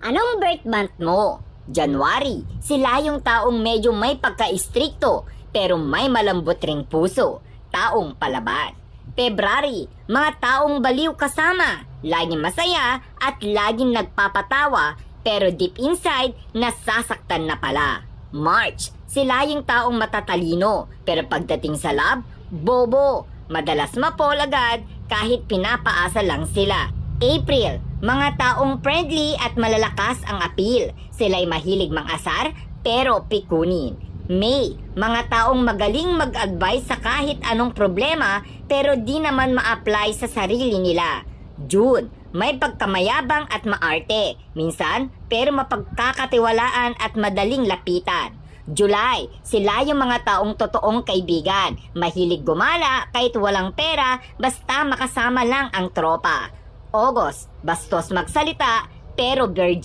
Anong birth month mo? January, sila yung taong medyo may pagka-istrikto pero may malambot ring puso, taong palaban. February, mga taong baliw kasama, laging masaya at laging nagpapatawa pero deep inside nasasaktan na pala. March, sila yung taong matatalino pero pagdating sa love, bobo, madalas mapol agad kahit pinapaasa lang sila. April, mga taong friendly at malalakas ang appeal. Sila'y mahilig mang-asar pero pikunin. May, mga taong magaling mag-advise sa kahit anong problema pero di naman ma-apply sa sarili nila. June, may pagkamayabang at maarte. Minsan, pero mapagkakatiwalaan at madaling lapitan. July, sila yung mga taong totoong kaibigan. Mahilig gumala kahit walang pera basta makasama lang ang tropa. August, bastos magsalita pero virgin.